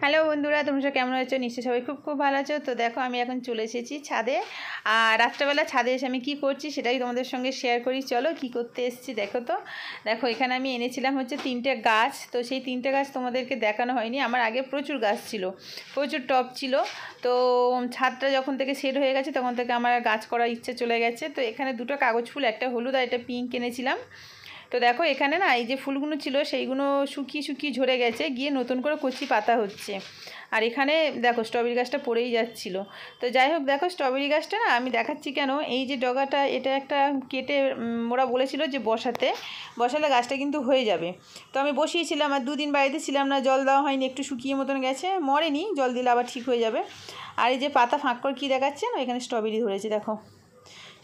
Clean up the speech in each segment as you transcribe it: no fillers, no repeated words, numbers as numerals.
Hello বন্ধুরা, তোমরা সব কেমন আছো? নিশ্চয়ই সবাই খুব খুব ভালো আছো। তো দেখো আমি এখন চলে এসেছি ছাদে। আর রাত্রেবেলা ছাদে এসে আমি কী করছি সেটাই তোমাদের সঙ্গে শেয়ার করি। চলো কী করতে এসেছি দেখো। তো দেখো এখানে আমি এনেছিলাম হচ্ছে 3টে গাছ। তো সেই 3টে গাছ তোমাদেরকে দেখানো হয়নি। আমার আগে প্রচুর গাছ ছিল, প্রচুর টব ছিল। তো ছাদটা যখন থেকে সেট হয়ে গেছে তখন থেকে আমার গাছ করার ইচ্ছে চলে গেছে। তো এখানে 2টো কাগজ ফুল, একটা হলুদ আর একটা পিঙ্ক এনেছিলাম। তো দেখো এখানে না এই যে ফুলগুলো ছিল সেইগুলো শুকিয়ে শুকিয়ে ঝরে গেছে, গিয়ে নতুন করে কচি পাতা হচ্ছে। আর এখানে দেখো স্ট্রবেরি গাছটা পড়েই যাচ্ছিল। তো যাই হোক, দেখো স্ট্রবেরি গাছটা না আমি দেখাচ্ছি কেন, এই যে ডগাটা এটা একটা কেটে ওরা বলেছিল যে বসালে গাছটা কিন্তু হয়ে যাবে। তো আমি বসিয়েছিলাম, আর 2 দিন বাড়িতে ছিলাম না, জল দেওয়া হয়নি, একটু শুকিয়ে মতন গেছে, মরেনি, জল দিলে আবার ঠিক হয়ে যাবে। আর এই যে পাতা ফাঁক করে কী দেখাচ্ছে না, এখানে স্ট্রবেরি ধরেছে দেখো।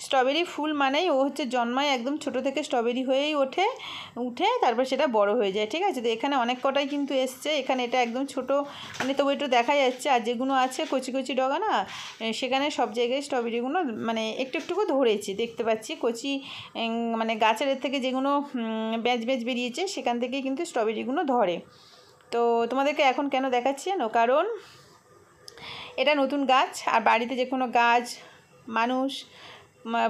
স্ট্রবেরি ফুল মানেই ও হচ্ছে জন্মায় একদম ছোট থেকে স্ট্রবেরি হয়েই উঠে তারপর সেটা বড় হয়ে যায়, ঠিক আছে। তো এখানে অনেক কটাই কিন্তু এসছে, এখানে এটা একদম ছোট মানে তবু একটু দেখা যাচ্ছে। আর যেগুলো আছে কচি কচি ডগা না, সেখানে সব জায়গায় স্ট্রবেরিগুলো মানে একটু একটু ধরেছে দেখতে পাচ্ছি। কচি মানে গাছের থেকে যেগুলো ব্যাচ বেরিয়েছে সেখান থেকেই কিন্তু স্ট্রবেরিগুলো ধরে। তো তোমাদেরকে এখন কেন দেখাচ্ছি জানো, কারণ এটা নতুন গাছ, আর বাড়িতে যে কোনো গাছ, মানুষ,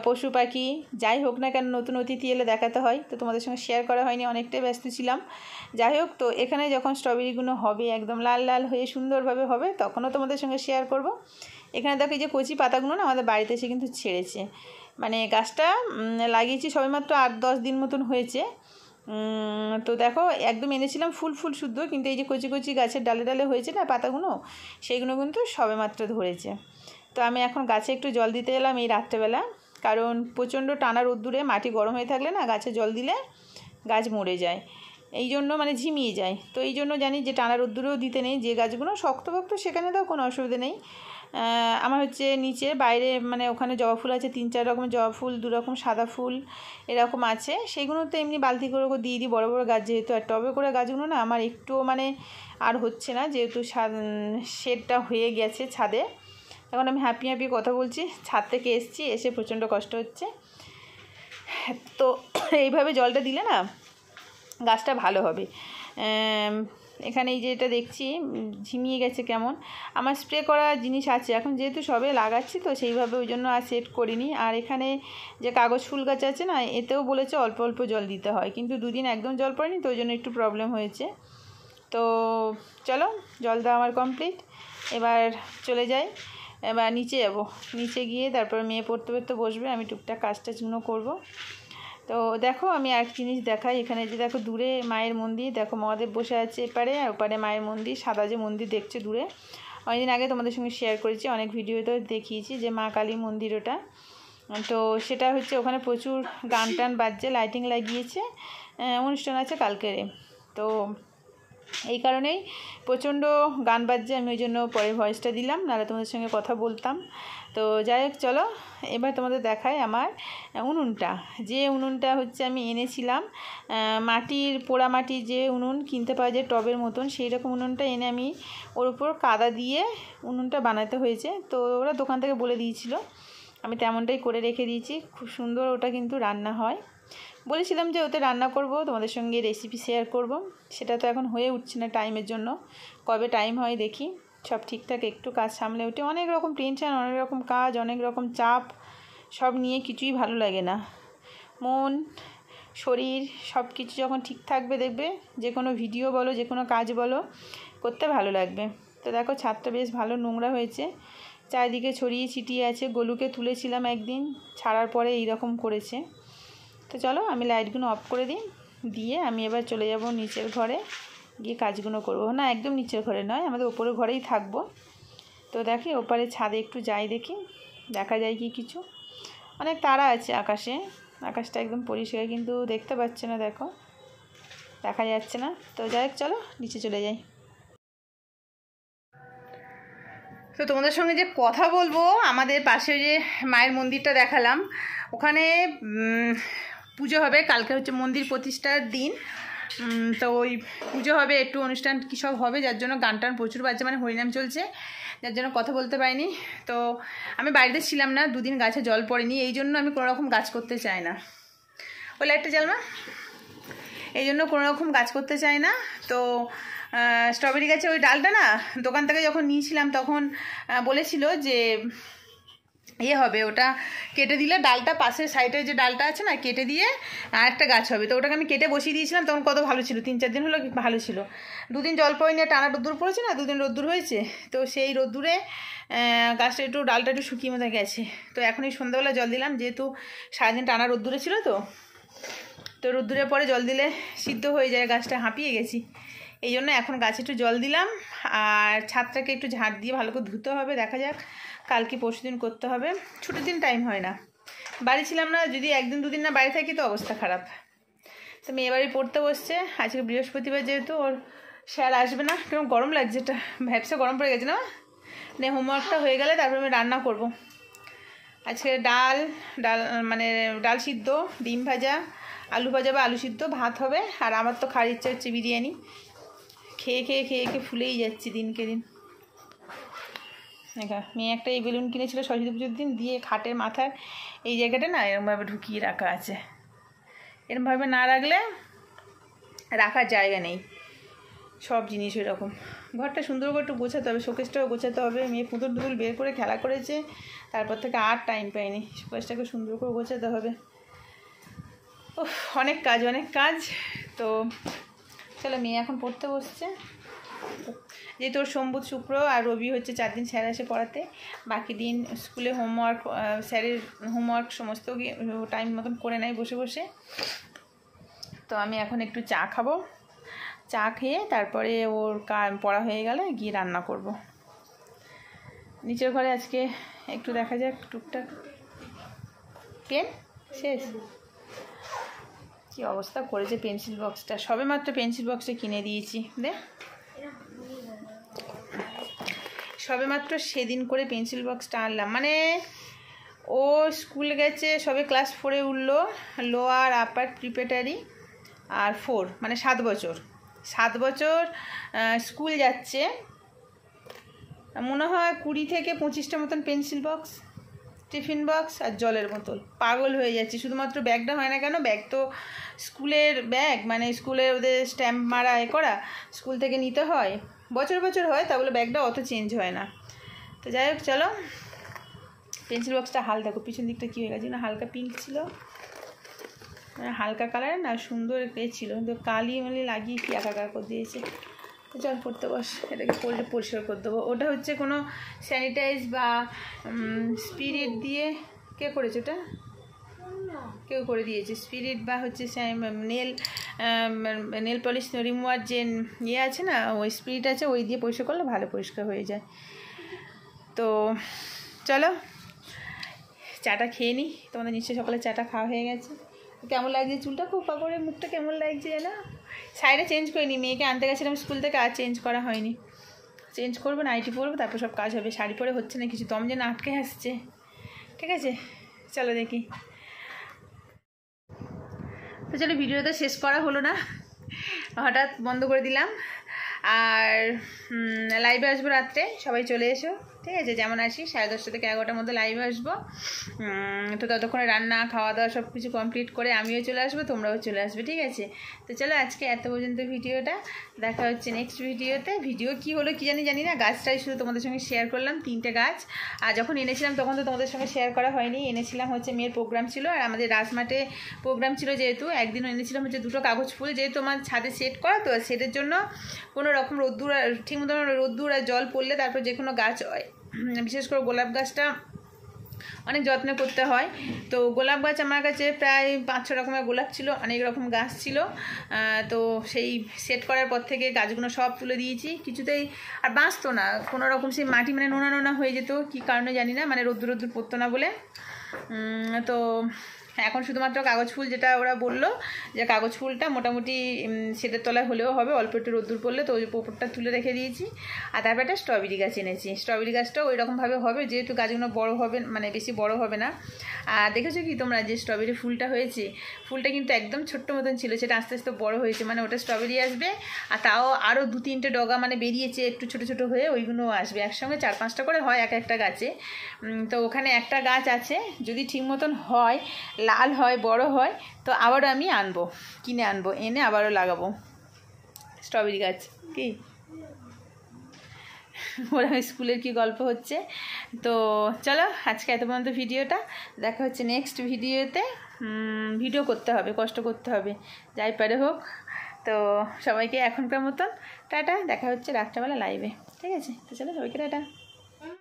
পশু পাখি যাই হোক না কেন নতুন অতিথি এলে দেখাতে হয়। তো তোমাদের সঙ্গে শেয়ার করা হয়নি, অনেকটাই ব্যস্ত ছিলাম। যাই হোক, তো এখানে যখন স্ট্রবেরিগুলো হবে একদম লাল লাল হয়ে সুন্দরভাবে হবে তখনও তোমাদের সঙ্গে শেয়ার করব। এখানে দেখো এই যে কচি পাতাগুলো না আমাদের বাড়িতে এসে কিন্তু ছেড়েছে। মানে গাছটা লাগিয়েছি সবেমাত্র 8-10 দিন মতন হয়েছে। তো দেখো একদম এনেছিলাম ফুল শুদ্ধ, কিন্তু এই যে কচি কচি গাছের ডালে ডালে হয়েছে না পাতাগুলো, সেইগুলো কিন্তু সবেমাত্র ধরেছে। তো আমি এখন গাছে একটু জল দিতে এলাম এই রাত্রেবেলা, কারণ প্রচণ্ড টানা রোদ্দুরে মাটি গরম হয়ে থাকলে না গাছে জল দিলে গাছ মরে যায়, এই জন্য মানে ঝিমিয়ে যায়। তো এই জন্য জানি যে টানা রোদ্দুরেও দিতে নেই, যে গাছগুলো শক্তপোক্ত সেখানে দাও, কোনো অসুবিধা নেই। আমার হচ্ছে নিচে বাইরে মানে ওখানে জবা ফুল আছে 3-4 রকম জবা ফুল, 2 রকম সাদা ফুল এরকম আছে, সেগুলো তো এমনি বালতি করে দিয়ে দিই বড় বড় গাছ যেহেতু। আর টবে করে গাছগুলো না আমার একটুও মানে আর হচ্ছে না, যেহেতু শেডটা হয়ে গেছে ছাদে। এখন আমি হ্যাপি কথা বলছি, ছাদ থেকে এসে প্রচণ্ড কষ্ট হচ্ছে। তো এইভাবে জলটা দিলে না গাছটা ভালো হবে। এখানে এই যে এটা দেখছি ঝিমিয়ে গেছে কেমন, আমার স্প্রে করা জিনিস আছে, এখন যেহেতু সবে লাগাচ্ছি তো সেইভাবে ওই জন্য আর সেট করিনি। আর এখানে যে কাগজ ফুল গাছ আছে না, এতেও বলেছে অল্প অল্প জল দিতে হয়, কিন্তু 2 দিন একদম জল পড়েনি, তো ওই জন্য একটু প্রবলেম হয়েছে। তো চলো জল দেওয়া আমার কমপ্লিট, এবার চলে যাই। এবার নিচে যাব, নিচে গিয়ে তারপর মেয়ে পড়তে বসবে, আমি টুকটাক কাজটাগুলো করব। তো দেখো আমি আর জিনিস দেখাই, এখানে যে দেখো দূরে মায়ের মন্দির, দেখো মহাদেব বসে আছে এপারে, আর ওপারে মায়ের মন্দির, সাদা যে মন্দির দেখছে দূরে, অনেকদিন আগে তোমাদের সঙ্গে শেয়ার করেছি, অনেক ভিডিওতে দেখিয়েছি যে মা কালী মন্দির ওটা। তো সেটা হচ্ছে ওখানে প্রচুর গান টান বাজছে, লাইটিং লাগিয়েছে, অনুষ্ঠান আছে কালকেরে। তো এই কারণেই প্রচণ্ড গান বাজছে, আমি ওই জন্য পরে ভয়েসটা দিলাম, নাহলে তোমাদের সঙ্গে কথা বলতাম। তো যাই হোক চলো এবার তোমাদের দেখায় আমার উনুনটা হচ্ছে আমি এনেছিলাম মাটির পোড়া মাটির যে উনুন কিনতে পাওয়া যায় টবের মতন, সেই রকম উনুনটা এনে আমি ওর উপর কাদা দিয়ে উনুনটা বানাতে হয়েছে। তো ওরা দোকান থেকে বলে দিয়েছিল, আমি তেমনটাই করে রেখে দিয়েছি, খুব সুন্দর ওটা কিন্তু রান্না হয়। বলেছিলাম যে ওতে রান্না করব, তোমাদের সঙ্গে রেসিপি শেয়ার করব, সেটা তো এখন হয়ে উঠছে না টাইমের জন্য, কবে টাইম হয় দেখি। সব ঠিকঠাক একটু কাজ সামলে উঠে, অনেক রকম টেনশান, অনেক রকম কাজ, অনেক রকম চাপ, সব নিয়ে কিছুই ভালো লাগে না। মন শরীর সব কিছু যখন ঠিক থাকবে দেখবে যে কোনো ভিডিও বলো যে কোনো কাজ বলো করতে ভালো লাগবে। তো দেখো ছাদটা বেশ ভালো নোংরা হয়েছে, চারিদিকে ছড়িয়ে ছিটিয়ে আছে, গোলুকে তুলেছিলাম একদিন, ছাড়ার পরে এইরকম করেছে। তো চলো আমি লাইটগুলো অফ করে দিয়ে আমি এবার চলে যাব নিচের ঘরে, গিয়ে কাজগুলো করবো। না একদম নিচের ঘরে নয়, আমাদের ওপরের ঘরেই থাকবো। তো দেখি ওপারে ছাদে একটু যাই, দেখি দেখা যায় কি কিছু, অনেক তারা আছে আকাশে, আকাশটা একদম পরিষ্কার কিন্তু দেখতে পাচ্ছে না, দেখো দেখা যাচ্ছে না। তো যাই হোক চলো নিচে চলে যাই। তো তোমাদের সঙ্গে যে কথা বলবো, আমাদের পাশে যে মায়ের মন্দিরটা দেখালাম, ওখানে পুজো হবে কালকে, হচ্ছে মন্দির প্রতিষ্ঠার দিন। তো ওই পুজো হবে, একটু অনুষ্ঠান কী সব হবে, যার জন্য গান টান প্রচুর বাজছে, মানে হরিনাম চলছে, যার জন্য কথা বলতে পারিনি। তো আমি বাড়িতে ছিলাম না, 2 দিন গাছে জল পড়েনি, এই জন্য আমি কোনো রকম গাছ করতে চাই না। ওই লাইটটা জ্বালমা, এই জন্য কোনো রকম গাছ করতে চাই না। তো স্ট্রবেরি গাছে ওই ডালটা না দোকান থেকে যখন নিয়েছিলাম তখন বলেছিল যে হবে, ওটা কেটে দিলে ডালটা পাশের সাইডে যে ডালটা আছে না কেটে দিয়ে আর একটা গাছ হবে। তো ওটাকে আমি কেটে বসিয়ে দিয়েছিলাম, তখন কত ভালো ছিল, 3-4 দিন হলো ভালো ছিল। 2 দিন জল পড়ে নিয়ে টানা রোদ্দুর পড়েছে না, 2 দিন রোদ্দুর হয়েছে, তো সেই রোদ্দুরে গাছটা একটু ডালটা একটু শুকিয়ে মতো গেছে। তো এখনই সন্ধ্যাবেলা জল দিলাম, যেহেতু সারাদিন টানা রোদ্দুরে ছিল, তো রোদ্দুরের পরে জল দিলে সিদ্ধ হয়ে যায়, গাছটা হাঁপিয়ে গেছি, এই জন্য এখন গাছে একটু জল দিলাম। আর ছাদটাকে একটু ঝাড় দিয়ে ভালো করে ধুতে হবে, দেখা যাক কালকে পরশু দিন করতে হবে, ছুটির দিন টাইম হয় না, বাড়ি ছিলাম না, যদি 1 দিন 2 দিন না বাড়ি থাকি তো অবস্থা খারাপ। তো মেয়ে বাড়ি পড়তে বসছে, আজকে বৃহস্পতিবার যেহেতু ওর স্যার আসবে না, কেমন গরম লাগছে, এটা ভ্যাপসা গরম পড়ে গেছে না, হোমওয়ার্কটা হয়ে গেলে তারপর আমি রান্না করব। আজকে ডাল মানে ডাল সিদ্ধ, ডিম ভাজা, আলু ভাজা বা আলু সিদ্ধ, ভাত হবে। আর আমার তো খাওয়ার ইচ্ছা হচ্ছে বিরিয়ানি, খেয়ে খেয়ে খেয়ে খেয়ে ফুলেই যাচ্ছি দিনকে দিন। দেখা মেয়ে একটা এই বেলুন কিনেছিল সরস্বতী পুজোর দিন, দিয়ে খাটের মাথার এই জায়গাটা না এরকমভাবে ঢুকিয়ে রাখা আছে, এরকমভাবে না রাখলে রাখার জায়গা নেই, সব জিনিস এরকম। ঘরটা সুন্দর করে একটু গোছাতে হবে, শোকেসটাও গোছাতে হবে, মেয়ে পুতুল টুতুল বের করে খেলা করেছে, তারপর থেকে আর টাইম পাইনি, শোকেসটাকে সুন্দর করে গোছাতে হবে। অনেক কাজ। তো চলো, মেয়ে এখন পড়তে বসছে, যেহেতু ওর সোম বুধ শুক্র আর রবি হচ্ছে 4 দিন স্যার আসে পড়াতে, বাকি দিন স্কুলে হোমওয়ার্ক, স্যারের হোমওয়ার্ক সমস্ত টাইম মতন করে নেয় বসে বসে। তো আমি এখন একটু চা খাবো, চা খেয়ে তারপরে ওর পড়া হয়ে গেলে গিয়ে রান্না করব। নিচের ঘরে আজকে একটু দেখা যাক টুকটাক। পেন শেষ, কি অবস্থা করেছে পেন্সিল বক্সটা, সবে মাত্র পেন্সিল বক্সটা কিনে দিয়েছি, সবে মাত্র সেদিন করে পেন্সিল বক্সটা আনলাম, মানে ও স্কুল গেছে সবে ক্লাস 4-এ উঠলো, লোয়ার আপার প্রিপারেটারি আর 4, মানে 7 বছর স্কুল যাচ্ছে, মনে হয় 20 থেকে 25টা মতন পেন্সিল বক্স, টিফিন বক্স আর জলের বোতল, পাগল হয়ে যাচ্ছি। শুধুমাত্র ব্যাগটা হয় না কেন, ব্যাগ তো স্কুলের ব্যাগ, মানে স্কুলের ওদের স্ট্যাম্প মারা করা, স্কুল থেকে নিতে হয়, বছর হয়, তা বলে ব্যাগটা অত চেঞ্জ হয় না। তো যাই হোক চলো, পেন্সিল বক্সটা দেখো পিছন দিকটা কী হয়ে গেছে না, হালকা পিঙ্ক ছিল, মানে হালকা কালারের না, সুন্দর ছিল, কিন্তু কালি লাগিয়ে কি একাকার করে দিয়েছে। তো চল পড়তে বস, এটাকে পরিষ্কার করে দেবো। ওটা হচ্ছে কোনো স্যানিটাইজ বা স্পিরিট দিয়ে কে করেছে, ওটা কেউ করে দিয়েছে, স্পিরিট বা হচ্ছে নেল পলিশ রিমুভার যে আছে না, ওই স্পিরিট আছে, ওই দিয়ে পরিষ্কার করলে ভালো পরিষ্কার হয়ে যায়। তো চলো চাটা খেয়ে নিই, তোমাদের নিশ্চয়ই সকালে চাটা খাওয়া হয়ে গেছে। কেমন লাগছে চুলটা, খুব পাপড়ের মুখটা কেমন লাগছে না, সাইডে চেঞ্জ করিনি, মেয়েকে আনতে গেছিলাম স্কুল থেকে, আর চেঞ্জ করা হয়নি, চেঞ্জ করবো, নাইটি পরবো, তারপর সব কাজ হবে। শাড়ি পরে হচ্ছে না কিছু, দম যেন আটকে আসছে। ঠিক আছে চলো দেখি। তো চলো, ভিডিওটা শেষ করা হলো না, হঠাৎ বন্ধ করে দিলাম। আর লাইভে আসবো রাত্রে, সবাই চলে এসো, ঠিক আছে, যেমন আসি 10:30 থেকে 11টার মধ্যে লাইভে আসবো। তো ততক্ষণে রান্না খাওয়া দাওয়া সব কিছু কমপ্লিট করে আমিও চলে আসবো, তোমরাও চলে আসবে, ঠিক আছে। তো চলো আজকে এত পর্যন্ত ভিডিওটা, দেখা হচ্ছে নেক্সট ভিডিওতে। ভিডিও কি হলো কি জানি না, গাছটাই শুধু তোমাদের সঙ্গে শেয়ার করলাম, 3টে গাছ। আর যখন এনেছিলাম তখন তো তোমাদের সঙ্গে শেয়ার করা হয়নি, এনেছিলাম হচ্ছে মেয়ের প্রোগ্রাম ছিল, আর আমাদের রাজমাঠে প্রোগ্রাম ছিল, যেহেতু একদিনও এনেছিলাম হচ্ছে 2টো কাগজ ফুল, যেহেতু আমার ছাদে সেট করা, তো সেটের জন্য কোনো রকম রোদ্দুর, ঠিক মতো রোদ্দুর আর জল পড়লে তারপর যে কোনো গাছ হয়, বিশেষ করে গোলাপ গাছটা অনেক যত্ন করতে হয়। তো গোলাপ গাছ আমার কাছে প্রায় 5-6 রকমের গোলাপ ছিল, অনেক রকম গাছ ছিল। তো সেই সেট করার পর থেকে গাছগুলো সব তুলে দিয়েছি, কিছুতেই আর বাঁচতো না, কোনো রকম সেই মাটি মানে নোনা হয়ে যেত, কী কারণে জানি না, মানে রোদ্দুর পড়তো না বলে। তো এখন শুধুমাত্র কাগজ ফুল, যেটা ওরা বললো যে কাগজ ফুলটা মোটামুটি সেটের তলায় হলেও হবে, অল্প একটু রোদ্দুর পড়লে, তো ওই পোপরটা তুলে রেখে দিয়েছি। আর তারপর একটা স্ট্রবেরি গাছ এনেছি, স্ট্রবেরি গাছটাও ওই রকমভাবে হবে, যেহেতু গাছগুলো বড় হবে, মানে বেশি বড় হবে না। আর দেখেছো কি তোমরা যে স্ট্রবেরি ফুলটা হয়েছে, ফুলটা কিন্তু একদম ছোট্ট মতন ছিল, সেটা আস্তে আস্তে বড় হয়েছে, মানে ওটা স্ট্রবেরি আসবে, আর তাও আরও 2-3টে ডগা মানে বেরিয়েছে একটু ছোটো ছোটো হয়ে, ওইগুলোও আসবে একসঙ্গে, 4-5টা করে হয় একটা গাছে। তো ওখানে একটা গাছ আছে, যদি ঠিক মতন হয়, লাল হয়, বড় হয়, তো আবারও আমি কিনে আনবো, এনে আবারও লাগাবো স্ট্রবেরি গাছ, কি ওরা স্কুলের কি গল্প হচ্ছে। তো চলো আজকে এত পর্যন্ত ভিডিওটা, দেখা হচ্ছে নেক্সট ভিডিওতে। ভিডিও করতে হবে, কষ্ট করতে হবে, যাই পারে হোক। তো সবাইকে এখনকার মতন টাটা, দেখা হচ্ছে রাত্রেবেলা লাইভে, ঠিক আছে? তো চলো সবাইকে টাটা।